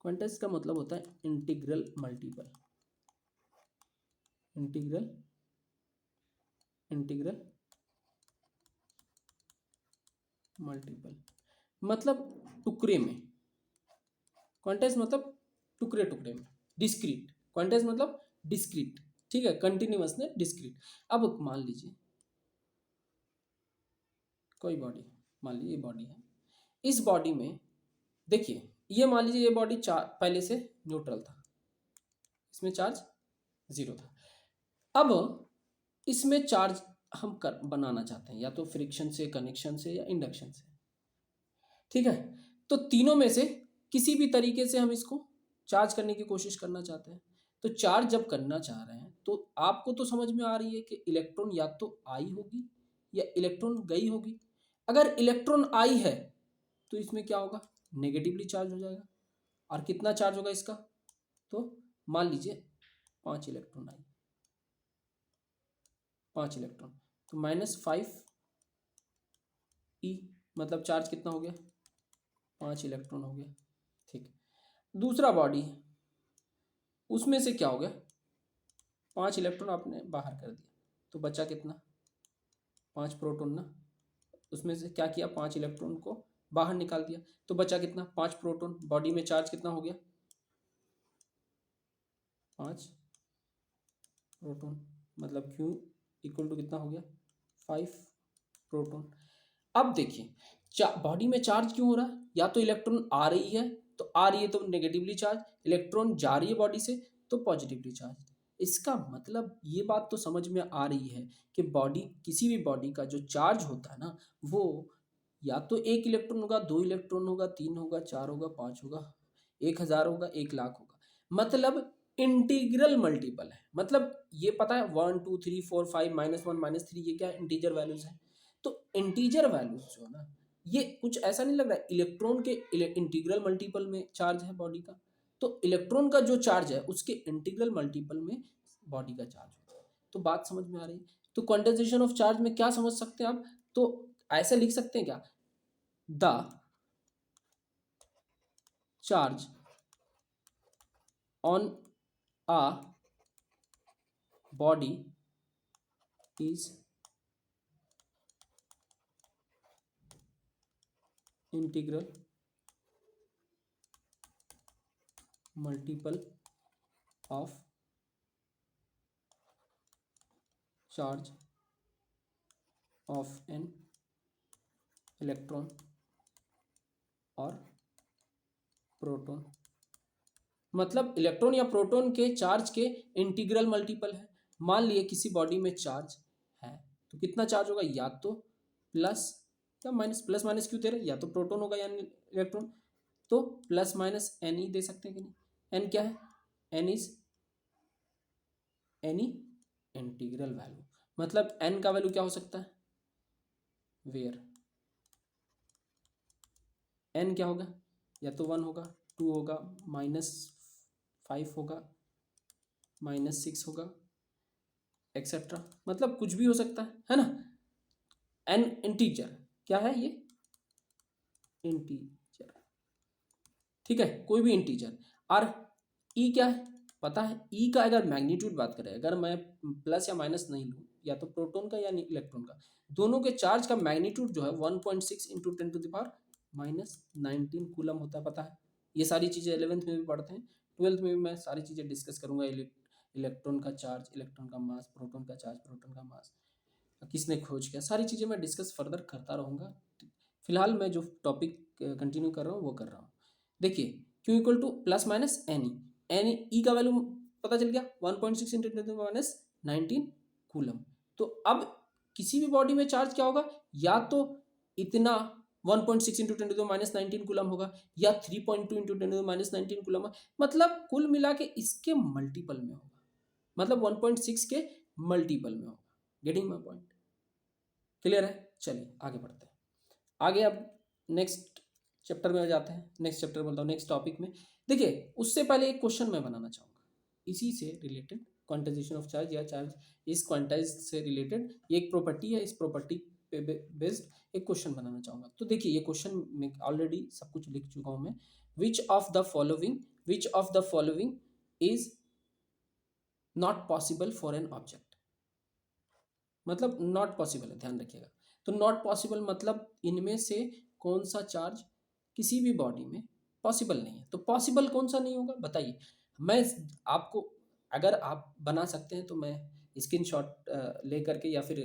क्वांटाइज्ड का मतलब होता है integral multiple, integral integral multiple, मतलब टुकड़े में, क्वांटाइज्ड मतलब टुकड़े टुकड़े में, डिस्क्रीट, क्वांटाइज्ड मतलब डिस्क्रीट, ठीक है, कंटिन्यूअस ने डिस्क्रीट। अब मान लीजिए कोई बॉडी, मान लीजिए ये बॉडी है, इस बॉडी में देखिए, ये मान लीजिए ये बॉडी पहले से न्यूट्रल था, इसमें चार्ज 0 था। अब इसमें चार्ज हम बनाना चाहते हैं, या तो फ्रिक्शन से, कनेक्शन से, या इंडक्शन से, ठीक है। तो तीनों में से किसी भी तरीके से हम इसको चार्ज करने की कोशिश करना चाहते हैं। तो चार्ज जब करना चाह रहे हैं तो आपको तो समझ में आ रही है कि इलेक्ट्रॉन या तो आई होगी या इलेक्ट्रॉन गई होगी। अगर इलेक्ट्रॉन आई है तो इसमें क्या होगा, नेगेटिवली चार्ज हो जाएगा। और कितना चार्ज होगा इसका, तो मान लीजिए 5 इलेक्ट्रॉन आई, 5 इलेक्ट्रॉन, तो -5 ई, मतलब चार्ज कितना हो गया, 5 इलेक्ट्रॉन हो गया, ठीक। दूसरा बॉडी है, उसमें से क्या हो गया, 5 इलेक्ट्रॉन आपने बाहर कर दिया, तो बचा कितना, 5 प्रोटॉन ना, उसमें से क्या किया, 5 इलेक्ट्रॉन को बाहर निकाल दिया, तो बचा कितना, 5 प्रोटॉन। बॉडी में चार्ज कितना हो गया, 5 प्रोटॉन, मतलब Q इक्वल टू कितना हो गया, 5 प्रोटॉन। अब देखिए बॉडी में चार्ज क्यों हो रहा है, या तो इलेक्ट्रॉन आ रही है, तो आ रही है तो नेगेटिवली चार्ज, इलेक्ट्रॉन जा रही है बॉडी से तो पॉजिटिवली चार्ज। इसका मतलब ये बात तो समझ में आ रही है कि बॉडी, किसी भी बॉडी का जो चार्ज होता है ना, वो या तो 1 इलेक्ट्रॉन होगा, 2 इलेक्ट्रॉन होगा, 3 होगा, 4 होगा, 5 होगा, 1000 होगा, 1,00,000 होगा, मतलब इंटीग्रल मल्टीपल है। मतलब ये पता है 1 2 3 4 5 -1 -3 ये क्या इंटीजर वैल्यूज है। तो इंटीजर वैल्यूज जो है ना, ये कुछ ऐसा नहीं लग रहा है, इलेक्ट्रॉन के इंटीग्रल मल्टीपल में चार्ज है बॉडी का, तो इलेक्ट्रॉन का जो चार्ज है उसके इंटीग्रल मल्टीपल में बॉडी का चार्ज होता है। तो बात समझ में आ रही है। तो क्वांटाइजेशन ऑफ चार्ज में क्या समझ सकते हैं आप, तो ऐसे लिख सकते हैं क्या, the charge on a body is integral multiple of charge of an electron or proton. मतलब इलेक्ट्रॉन या प्रोटॉन के चार्ज के इंटीग्रल मल्टीपल है। मान लिए किसी बॉडी में चार्ज है तो कितना चार्ज होगा, या तो प्लस या माइनस। प्लस माइनस क्यों दे रहे, या तो प्रोटॉन होगा या इलेक्ट्रॉन, तो प्लस माइनस एन ही दे सकते हैं कि नहीं। एन क्या है, n is any integral value. मतलब एन का वैल्यू क्या हो सकता है, वेयर एन क्या होगा, या तो 1 होगा, 2 होगा, -5 होगा, -6 होगा, एक्सेट्रा। मतलब कुछ भी हो सकता है ना। एन इंटीजर क्या है, ये इंटीजर, ठीक है, कोई भी इंटीजर। और ई क्या है पता है, ई का अगर मैग्नीट्यूड बात करें, अगर मैं प्लस या माइनस नहीं लूँ, या तो प्रोटॉन का या इलेक्ट्रॉन का, दोनों के चार्ज का मैग्नीट्यूड जो है 1.6 इंटू 10⁻⁻19 कूलम होता है, पता है। ये सारी चीज़ें 11th में भी पढ़ते हैं, 12th में भी मैं सारी चीज़ें डिस्कस करूंगा। इलेक्ट्रॉन का चार्ज, इलेक्ट्रॉन का मास, प्रोटॉन का चार्ज, प्रोटॉन का मास, किसने खोज किया, सारी चीज़ें मैं डिस्कस फर्दर करता रहूँगा। फिलहाल मैं जो टॉपिक कंटिन्यू कर रहा हूँ वो कर रहा हूँ। देखिए q equal to plus minus n e, n e का वैल्यू पता चल गया 1.6 इंटू 10⁻19 कूलम। तो अब किसी भी बॉडी में चार्ज क्या होगा, या तो इतना 1.6 इंटू 10⁻19 कूलम होगा, या 3.2 इंटू 10⁻19 कूलम होगा। मतलब कुल मिला के इसके मल्टीपल में होगा, मतलब 1.6 के मल्टीपल में होगा। गेटिंग माई पॉइंट, क्लियर है। चलिए आगे बढ़ते हैं। आगे अब नेक्स्ट चैप्टर में जाते हैं। नेक्स्ट चैप्टर बोलता हूँ, नेक्स्ट टॉपिक में। देखिए उससे पहले एक क्वेश्चन मैं बनाना चाहूँगा इसी से रिलेटेड, क्वांटाइजेशन ऑफ चार्ज या चार्ज इस क्वांटाइज से रिलेटेड। ये एक प्रॉपर्टी है, इस प्रॉपर्टी पे बेस्ड एक क्वेश्चन बनाना चाहूँगा। तो देखिए ये क्वेश्चन में ऑलरेडी सब कुछ लिख चुका हूँ मैं। Which of the following is not possible for an object. मतलब नॉट पॉसिबल है, ध्यान रखिएगा। तो नॉट पॉसिबल मतलब इनमें से कौन सा चार्ज किसी भी बॉडी में पॉसिबल नहीं है। तो पॉसिबल कौन सा नहीं होगा बताइए। मैं आपको, अगर आप बना सकते हैं तो मैं स्क्रीनशॉट ले करके या फिर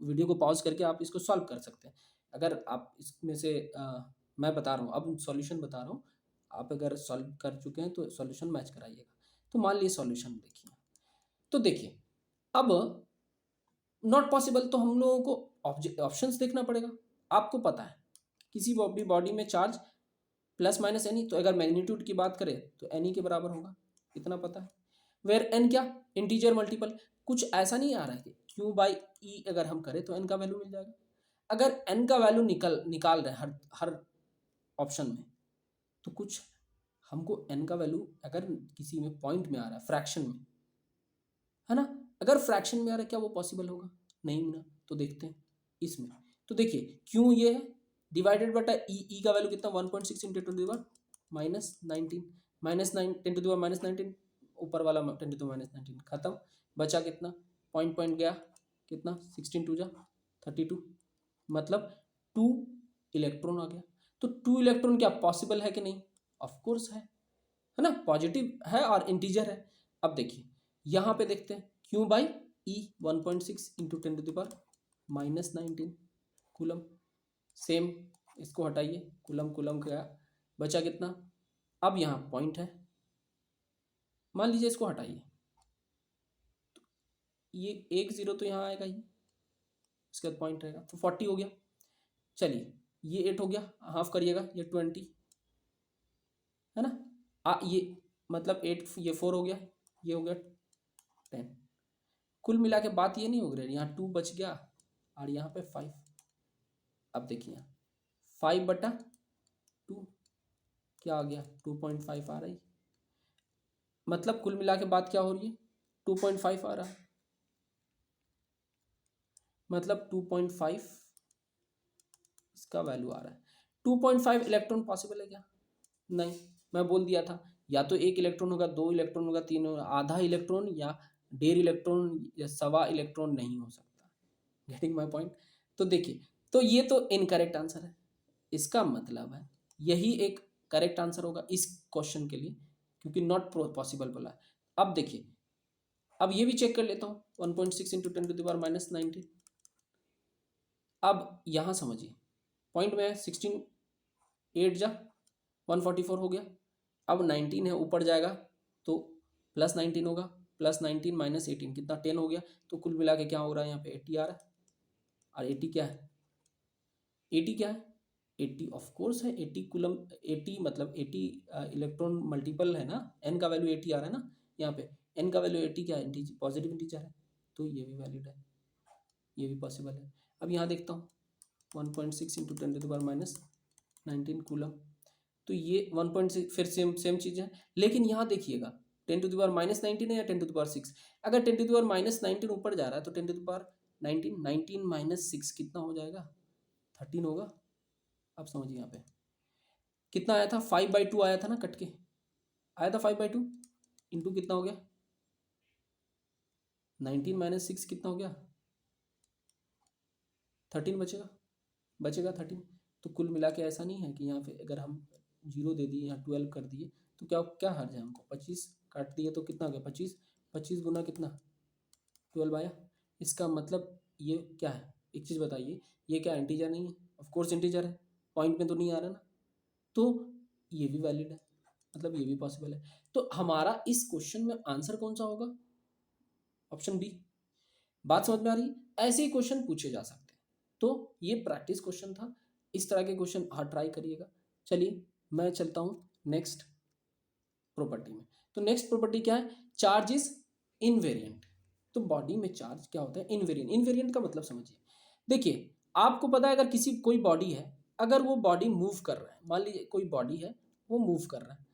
वीडियो को पॉज करके आप इसको सॉल्व कर सकते हैं। अगर आप इसमें से मैं बता रहा हूँ, अब सॉल्यूशन बता रहा हूँ, आप अगर सॉल्व कर चुके हैं तो सॉल्यूशन मैच कराइएगा। तो मान लीजिए सॉल्यूशन देखिए, तो देखिए अब नॉट पॉसिबल तो हम लोगों को ऑप्शंस देखना पड़ेगा। आपको पता है किसी भी बॉडी में चार्ज प्लस माइनस एनी, तो अगर मैग्नीट्यूड की बात करें तो एनी के बराबर होगा, इतना पता है। वेयर एन क्या, इंटीजर मल्टीपल। कुछ ऐसा नहीं आ रहा है कि क्यू बाई ई अगर हम करें तो एन का वैल्यू मिल जाएगा। अगर एन का वैल्यू निकाल रहे हैं हर ऑप्शन में, तो कुछ हमको एन का वैल्यू अगर किसी में पॉइंट में आ रहा है, फ्रैक्शन में, है ना, अगर फ्रैक्शन में आ रहा है, क्या वो पॉसिबल होगा, नहीं ना। तो देखते हैं इसमें। तो देखिए क्यों ये है डिवाइडेड बटा ई का वैल्यू कितना 1.6 इंटू 10⁻19, -9 10⁻19 ऊपर वाला 10⁻19 खत्म। बचा कितना, पॉइंट पॉइंट गया, कितना 16 2 जा 32, मतलब 2 इलेक्ट्रॉन आ गया। तो 2 इलेक्ट्रॉन क्या पॉसिबल है कि नहीं, ऑफ कोर्स है ना, पॉजिटिव है और इंटीजर है। अब देखिए यहाँ पे देखते हैं Q by E 1.6 into 10⁻19 coulomb. Same इसको हटाइए, कूलम कूलम का बचा कितना। अब यहाँ पॉइंट है, मान लीजिए इसको हटाइए, तो ये 1 0 तो यहाँ आएगा ही, इसके बाद पॉइंट रहेगा, तो 40 हो गया। चलिए ये 8 हो गया, हाफ करिएगा, ये 20 है ना। ये मतलब 8, ये 4 हो गया, ये हो गया 10। कुल मिला के बात ये नहीं हो रही, यहाँ 2 बच गया और यहाँ पे 5। अब देखिए 5/2 क्या आ गया, 2.5 आ रही। मतलब कुल मिला के बात क्या हो रही है, 2.5 आ रहा है। मतलब 2.5 इसका वैल्यू आ रहा है। 2.5 इलेक्ट्रॉन पॉसिबल है क्या, नहीं। मैं बोल दिया था या तो एक इलेक्ट्रॉन होगा, दो इलेक्ट्रॉन होगा, तीन होगा, आधा इलेक्ट्रॉन या 1.5 इलेक्ट्रॉन या सवा इलेक्ट्रॉन नहीं हो सकता। Getting my point? तो देखिए, तो ये तो इनकरेक्ट आंसर है। इसका मतलब है यही एक करेक्ट आंसर होगा इस क्वेश्चन के लिए, क्योंकि नॉट पॉसिबल बोला है। अब देखिए, अब ये भी चेक कर लेता हूँ, 1.6 इंटू 10⁻⁻19। अब यहाँ समझिए, पॉइंट में है 16, 8 जा 144 हो गया। अब 19 है, ऊपर जाएगा तो प्लस 19 होगा, प्लस 19 माइनस 18 कितना 10 हो गया। तो कुल मिला के क्या हो रहा है यहाँ पे 80 आ रहा है। और 80 क्या है, 80 क्या है, 80 ऑफ कोर्स है 80 कूलम। 80 मतलब 80 इलेक्ट्रॉन मल्टीपल है ना, एन का वैल्यू 80 आ रहा है ना यहाँ पे, एन का वैल्यू 80 क्या है, पॉजिटिव इंटीजर है, तो ये भी वैलिड है, ये भी पॉसिबल है। अब यहाँ देखता हूँ 1.6 इंटू 10⁻⁻19 कूलम, तो ये 1.6 फिर सेम सेम चीज़ है। लेकिन यहाँ देखिएगा 10⁻⁻19 है या 10⁻6। अगर 10⁻⁻19 ऊपर जा रहा है तो 10⁻19 19 माइनस 6 कितना हो जाएगा, 13 होगा। अब समझिए यहाँ पे कितना आया था, 5/2 आया था ना, कट के आया था 5/2 इंटू कितना हो गया 19 माइनस 6 कितना हो गया 13 बचेगा, बचेगा 13। तो कुल मिला के ऐसा नहीं है कि यहाँ पे अगर हम 0 दे दिए या 12 कर दिए तो क्या क्या हर्ज है हमको, 25 काट दिए तो कितना हो गया 25, 25 गुना कितना 12 आया। इसका मतलब ये क्या है, एक चीज़ बताइए, ये क्या इंटीजर नहीं है, ऑफ कोर्स इंटीजर है, पॉइंट में तो नहीं आ रहा ना, तो ये भी वैलिड है, मतलब ये भी पॉसिबल है। तो हमारा इस क्वेश्चन में आंसर कौन सा होगा, ऑप्शन बी। बात समझ में आ रही है? ऐसे ही क्वेश्चन पूछे जा सकते हैं। तो ये प्रैक्टिस क्वेश्चन था, इस तरह के क्वेश्चन हाँ ट्राई करिएगा। चलिए मैं चलता हूँ नेक्स्ट प्रॉपर्टी में। तो नेक्स्ट प्रॉपर्टी क्या है, चार्ज इज इनवेरिएंट। तो बॉडी में चार्ज क्या होता है, इनवेरिएंट। इनवेरिएंट का मतलब समझिए, देखिए आपको पता है अगर किसी कोई बॉडी है, अगर वो बॉडी मूव कर रहा है, मान लीजिए कोई बॉडी है वो मूव कर रहा है,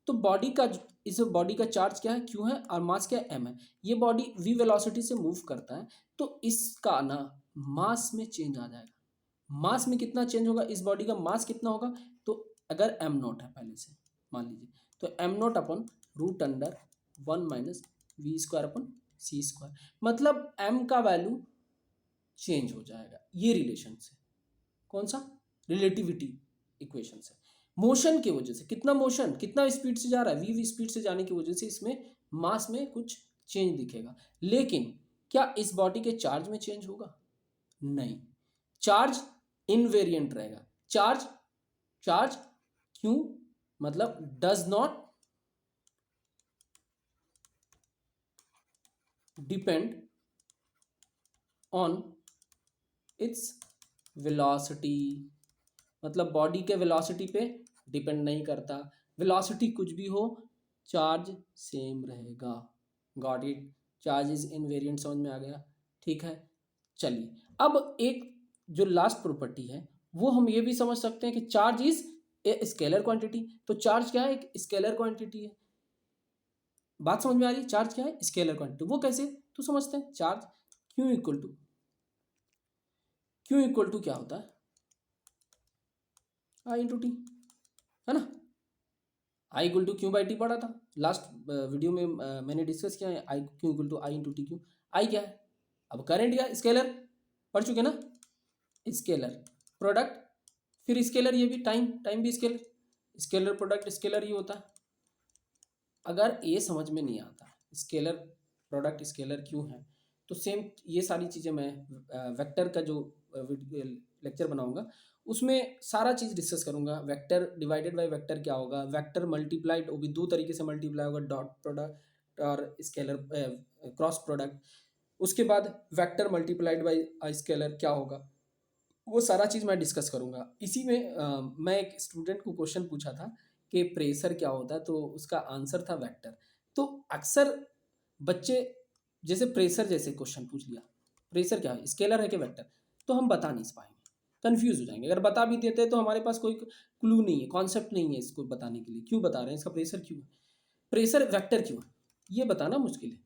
तो बॉडी का, इस बॉडी का चार्ज क्या है, क्यू है, और मास क्या है, एम है। ये बॉडी वी वेलोसिटी से मूव करता है, तो इसका ना मास में चेंज आ जाएगा। मास में कितना चेंज होगा, इस बॉडी का मास कितना होगा, तो अगर एम नॉट है पहले से मान लीजिए, तो m not upon root under 1 minus v square upon c square, मतलब एम का वैल्यू चेंज हो जाएगा। ये रिलेशन से, कौन सा, रिलेटिविटी इक्वेशन से, मोशन की वजह से, कितना मोशन, कितना स्पीड से जा रहा है, वी स्पीड से जाने की वजह से इसमें मास में कुछ चेंज दिखेगा। लेकिन क्या इस बॉडी के चार्ज में चेंज होगा, नहीं, चार्ज इनवेरिएंट रहेगा। चार्ज, चार्ज क्यों, मतलब does not depend on its velocity, मतलब बॉडी के वेलोसिटी पे डिपेंड नहीं करता। वेलोसिटी कुछ भी हो, चार्ज सेम रहेगा। Got it, charge is invariant, समझ में आ गया, ठीक है। चलिए अब एक जो लास्ट प्रॉपर्टी है वो हम ये भी समझ सकते हैं कि charge is a scalar quantity. तो चार्ज क्या है, एक स्केलर क्वांटिटी है। बात समझ में आ रही है, चार्ज क्या है, स्केलर क्वांटिटी। वो कैसे, तो समझते हैं, charge Q equal to, Q equal to क्या होता है, आई इंटू टी, है ना। I equal to Q by T पढ़ा था लास्ट वीडियो में, मैंने डिस्कस किया है, I Q equal to I into T. Q, I क्या है, अब करंट या स्केलर पढ़ चुके ना, स्केलर प्रोडक्ट, फिर स्केलर ये भी, टाइम, टाइम भी स्केलर, स्केलर प्रोडक्ट स्केलर ही होता है। अगर ये समझ में नहीं आता स्केलर प्रोडक्ट स्केलर क्यों है, तो सेम ये सारी चीज़ें मैं वेक्टर का जो लेक्चर बनाऊंगा उसमें सारा चीज़ डिस्कस करूंगा। वेक्टर डिवाइडेड बाय वेक्टर क्या होगा, वेक्टर मल्टीप्लाइड, वो भी दो तरीके से मल्टीप्लाई होगा, डॉट प्रोडक्ट और स्केलर क्रॉस प्रोडक्ट। उसके बाद वेक्टर मल्टीप्लाइड बाय स्केलर क्या होगा, वो सारा चीज़ मैं डिस्कस करूंगा। इसी में मैं एक स्टूडेंट को क्वेश्चन पूछा था कि प्रेशर क्या होता है, तो उसका आंसर था वेक्टर। तो अक्सर बच्चे जैसे प्रेशर जैसे क्वेश्चन पूछ लिया, प्रेशर क्या है, स्केलर है कि वेक्टर, तो हम बता नहीं पाएंगे, कंफ्यूज हो जाएंगे। अगर बता भी देते तो हमारे पास कोई क्लू नहीं है, कॉन्सेप्ट नहीं है इसको बताने के लिए, क्यों बता रहे हैं, इसका प्रेशर क्यों है, प्रेशर वेक्टर क्यों है, ये बताना मुश्किल है,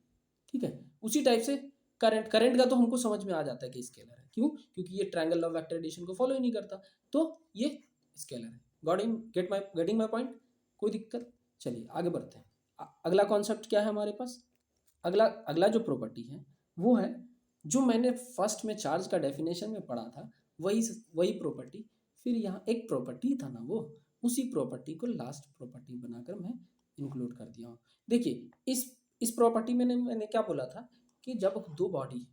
ठीक है। उसी टाइप से करंट, करंट का तो हमको समझ में आ जाता है कि स्केलर है, क्यों, क्योंकि ये triangle law of vector addition को फॉलो ही नहीं करता, तो ये स्केलर है। Got in, getting my point, कोई दिक्कत। चलिए आगे बढ़ते हैं। अगला कॉन्सेप्ट क्या है हमारे पास? अगला अगला जो प्रॉपर्टी है वो है जो मैंने फर्स्ट में चार्ज का डेफिनेशन में पढ़ा था, वही वही प्रॉपर्टी फिर यहाँ एक प्रॉपर्टी था ना, वो उसी प्रॉपर्टी को लास्ट प्रॉपर्टी बनाकर मैं इंक्लूड कर दिया हूँ। देखिए इस प्रॉपर्टी में मैंने क्या बोला था कि जब दो बॉडी,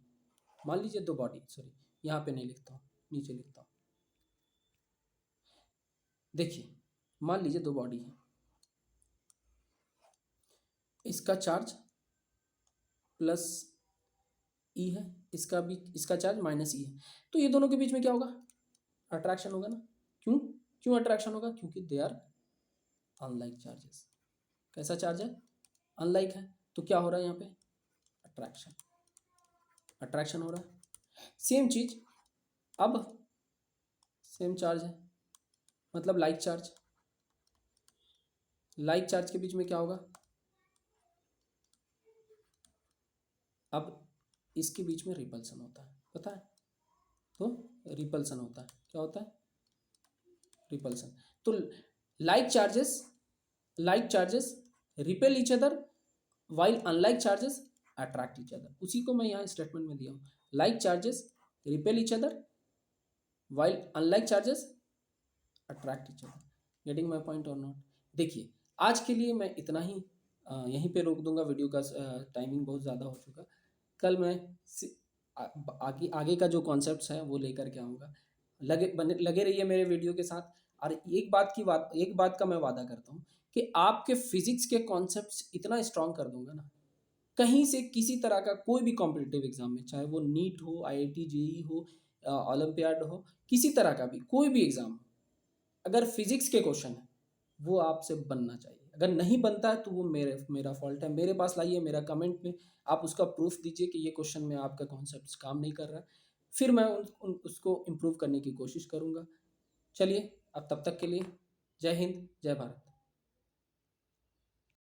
मान लीजिए दो बॉडी, सॉरी यहाँ पे नहीं लिखता हूँ, नीचे लिखता हूँ। देखिए मान लीजिए दो बॉडी है, इसका चार्ज प्लस ई है, इसका चार्ज माइनस ई है, तो ये दोनों के बीच में क्या होगा? अट्रैक्शन होगा ना। क्यों? क्यों अट्रैक्शन होगा? क्योंकि दे आर अनलाइक चार्जेस। कैसा चार्ज है? अनलाइक है, तो क्या हो रहा है यहाँ पे? अट्रैक्शन, अट्रैक्शन हो रहा है। सेम चीज, अब सेम चार्ज है मतलब लाइक चार्ज, लाइक चार्ज के बीच में क्या होगा? अब इसके बीच में रिपल्सन होता है, पता है? तो रिपल्सन होता है, क्या होता है? रिपल्सन। तो like charges, like charges repel each other while unlike charges attract each other. उसी को मैं यहाँ स्टेटमेंट में दिया हूँ, like charges repel each other while unlike charges attract each other. Getting my point और नॉट? देखिए आज के लिए मैं इतना ही यहीं पे रोक दूंगा, वीडियो का टाइमिंग बहुत ज़्यादा हो चुका। कल मैं आगे आगे का जो कॉन्सेप्ट्स है वो लेकर के आऊँगा। लगे रहिए मेरे वीडियो के साथ। और एक बात का मैं वादा करता हूँ कि आपके फिजिक्स के कॉन्सेप्ट्स इतना स्ट्रांग कर दूंगा ना, कहीं से किसी तरह का कोई भी कॉम्पिटिटिव एग्जाम में, चाहे वो नीट हो, आईआईटी जेई हो, ओलंपियाड हो, किसी तरह का भी कोई भी एग्जाम हो, अगर फिजिक्स के क्वेश्चन है वो आपसे बनना चाहिए। अगर नहीं बनता है तो वो मेरा फॉल्ट है। मेरे पास लाइए, मेरा कमेंट में आप उसका प्रूफ दीजिए कि ये क्वेश्चन में आपका कॉन्सेप्ट काम नहीं कर रहा है, फिर मैं उसको इम्प्रूव करने की कोशिश करूँगा। चलिए अब तब तक के लिए जय हिंद, जय भारत।